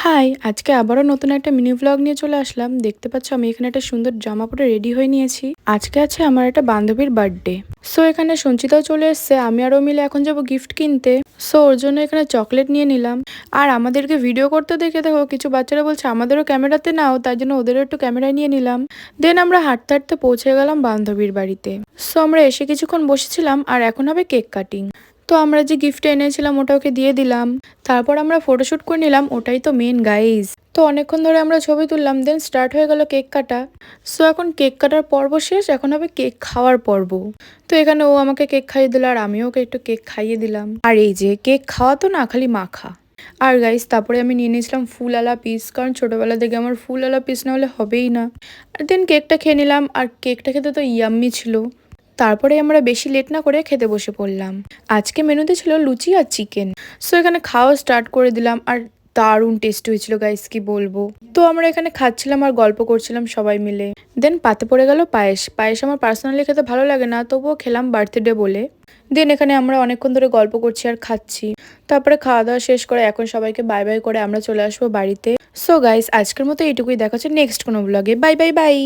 High, আজকে আবারও নতুন একটা মিনি ভ্লগ নিয়ে চলে আসলাম। দেখতে পাচ্ছ আমি এখানে একটা সুন্দর জামা পরে রেডি হয়ে নিয়েছি। আজকে আছে আমার একটা বান্ধবীর বার্থডে। সো এখানে সঞ্চিতাও চলে এসছে, আমি আর ও মিলে এখন যাবো গিফট কিনতে। সো ওর জন্য এখানে চকলেট নিয়ে নিলাম। আর আমাদেরকে ভিডিও করতে দেখে দেখো কিছু বাচ্চারা বলছে আমাদেরও ক্যামেরাতে নাও, তাই জন্য ওদেরও একটু ক্যামেরায় নিয়ে নিলাম। দেন আমরা হাঁটতে হাঁটতে পৌঁছে গেলাম বান্ধবীর বাড়িতে। সো আমরা এসে কিছুক্ষণ বসেছিলাম আর এখন হবে কেক কাটিং। তো আমরা যে গিফট এনেছিলাম ওটা ওকে দিয়ে দিলাম। তারপর আমরা ফটোশুট করে নিলাম, ওটাই তো মেন গাইজ। তো অনেকক্ষণ ধরে আমরা ছবি তুললাম, দেন স্টার্ট হয়ে গেল কেক কাটা। সো এখন কেক কাটার পর্ব শেষ, এখন হবে কেক খাওয়ার পর্ব। তো এখানে ও আমাকে কেক খাইয়ে দিল আর আমিও ওকে একটু কেক খাইয়ে দিলাম। আর এই যে কেক খাওয়া তো না, খালি মাখা। আর গাইস তারপরে আমি নিয়ে নিয়েছিলাম ফুলওয়ালা পিস, কারণ ছোটবেলা থেকে আমার ফুলওয়ালা পিস না হলে হবেই না। আর দেন কেকটা খেয়ে নিলাম, আর কেকটা খেতে তো ইয়াম্মি ছিল। তারপরে আমরা বেশি লেট না করে খেতে বসে পড়লাম। আজকে মেনুতে ছিল লুচি আর চিকেন। সো এখানে খাওয়া স্টার্ট করে দিলাম, আর দারুণ টেস্টি হয়েছিল গাইস, কি বলবো। তো আমরা এখানে খাচ্ছিলাম আর গল্প করছিলাম সবাই মিলে। দেন পাতে পড়ে গেল পায়েস। পায়েস আমার পার্সোনালি খেতে ভালো লাগে না, তবুও খেলাম বার্থডে বলে। দেন এখানে আমরা অনেকক্ষণ ধরে গল্প করছি আর খাচ্ছি। তারপরে খাওয়া দাওয়া শেষ করে এখন সবাইকে বাই বাই করে আমরা চলে আসবো বাড়িতে। সো গাইস আজকের মতো এইটুকুই, দেখা হচ্ছে নেক্সট কোনো ব্লগে। Bye bye bye.